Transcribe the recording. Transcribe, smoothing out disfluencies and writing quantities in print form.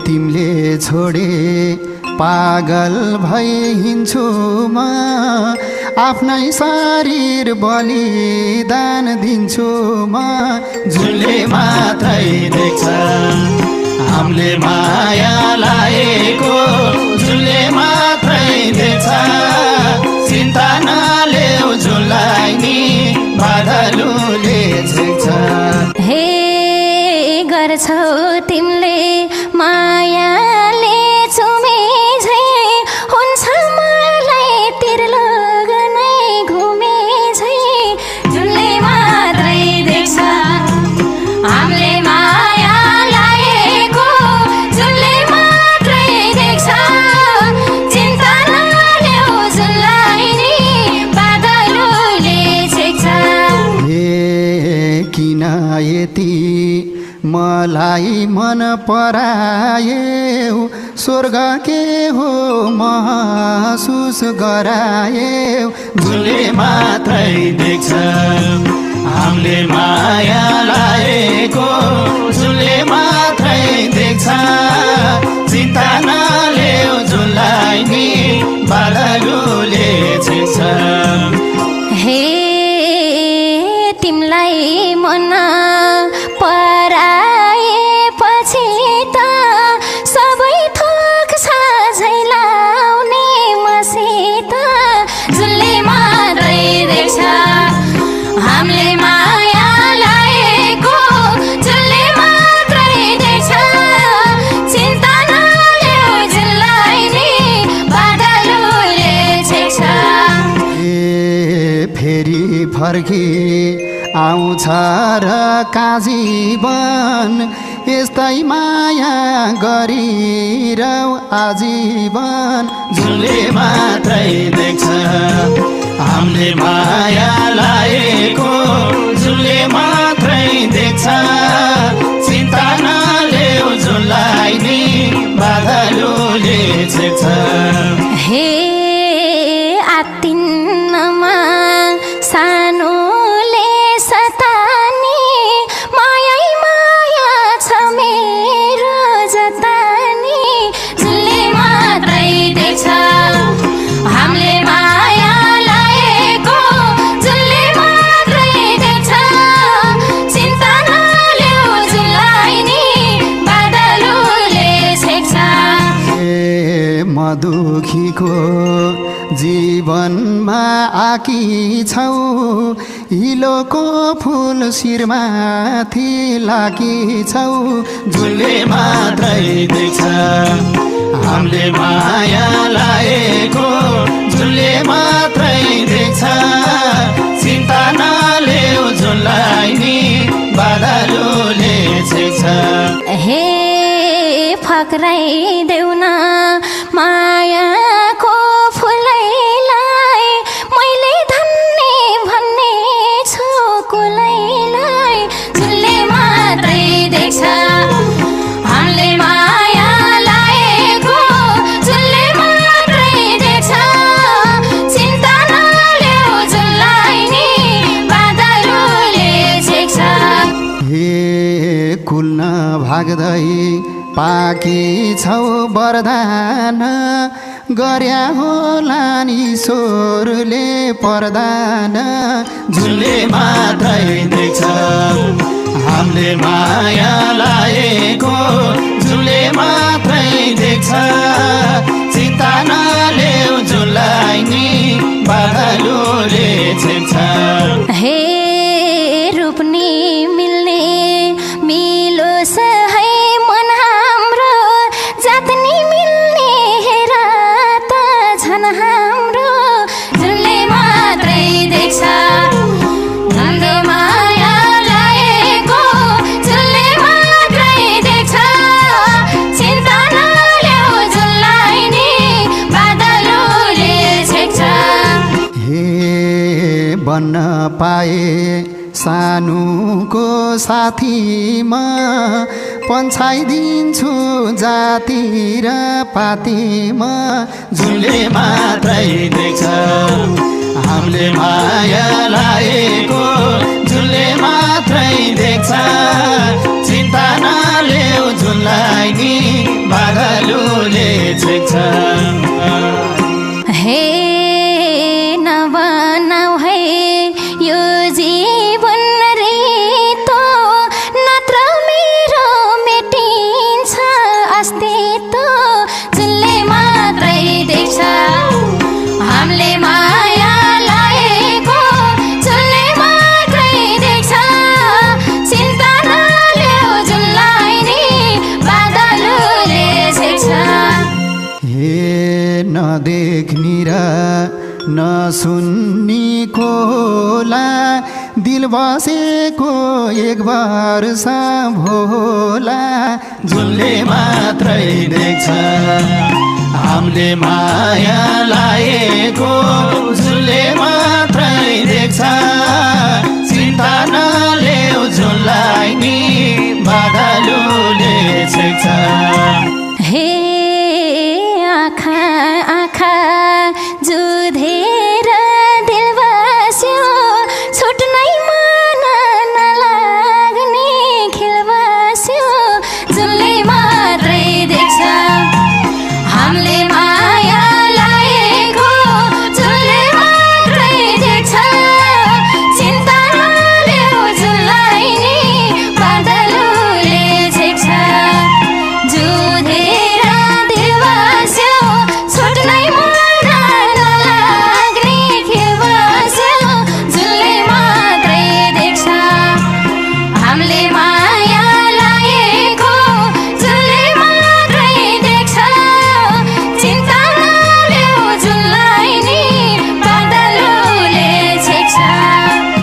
तिमीले छोडे पागल भई हिँड्छु म आफ्नै शरीर बलिदान दिन्छु म झुलले मात्रै देख्छ हामीले माया लागेको झुलले मात्रै देख्छ चिन्ता नलेऊ झुललाई नि बादलुले छेक्छ हे गर्छौ तिमीले मायाले चुमे झै हुन्छ मलाई तिर्लोग नै घुमे झै झुलले मात्रै देख्छ हामीले माया लागेको झुलले मात्रै देख्छ चिन्ता नलेऊ झुललाई नि बादलुले छेक्छ किन यति मलाई मन परायौ स्वर्ग के हो महसुस गरायौ झुलले मात्रै देख्छ हामीले माया लागेको झुलले मात्रै देख्छ चिन्ता नलेऊ झुललाई नि बादलुले छेक्छ हे तिमलाई मन पराएपछि त सबै थोक साझै लाउने मसित झुलले मात्रै देख्छ हामीले माया लागेको झुलले मात्रै देख्छ चिन्ता नलेऊ झुललाई नि बादलुले छेक्छ फेरि फर्की आउँछ र काजीवन यस्तै माया गरिरहौ आजीवन झुलले मात्रै देख्छ हामीले माया लागेको झुलले मात्रै देख्छ चिन्ता नलेऊ झुललाई नि बादलुले छेक्छ हे आत्तिनमा सानोले सतानी माया माया छ मेरो जतानी झुलले मात्रै देख्छ हामीले माया लागेको झुलले मात्रै देख्छ चिन्ता नलेऊ झुललाई नि बादलुले छेक्छ मधुखीको जीवनमा आकी छौ हिलोको फुल शिरमाथि लाकी छौ झुलले मात्रै देख्छ हामीले माया लागेको झुलले मात्रै देख्छ चिन्ता नलेऊ झुललाई नि बादलुले छेक्छ हे फक्राइदेऊ न मायाको फुलैलाई मैले धन्ने भन्ने छु कुलैलाई झुलले मात्रै देख्छ हामीले माया लागेको झुलले मात्रै देख्छ चिन्ता नलेऊ झुललाई नि बादलुले छेक्छ हे कुल्न भाग्दै पाकी छौ वरदान गर्या होला नि ईश्वरले परदान झुलले मात्रै देख्छ हामीले माया लागेको झुलले मात्रै देख्छ चिन्ता नलेऊ झुललाई नि बादलुले छेक्छ हे रूपनी मिल्ने मिलोस् है मन हाम्रो जातनी मिल्ने हेर त झन् हाम्रो झुलले मात्रै देख्छ हामीले माया लागेको झुलले मात्रै देख्छ चिन्ता नलेऊ झुललाई नि बादलुले छेक्छ हे बन्न पाए सानुको साथीमा पन्छाइदिन्छु जाति र पातीमा झुलले मात्रै देख्छ हामीले माया लागेको झुलले मात्रै देख्छ चिन्ता नलेऊ झुललाई नि नसुन्नी खोला दिल बसेको एक वर्ष भोला झुलले मात्रै देख्छ हामीले माया लाएको झुलले मात्रै देख्छ चिन्ता नलेऊ झुललाई नि बादलुले छेक्छ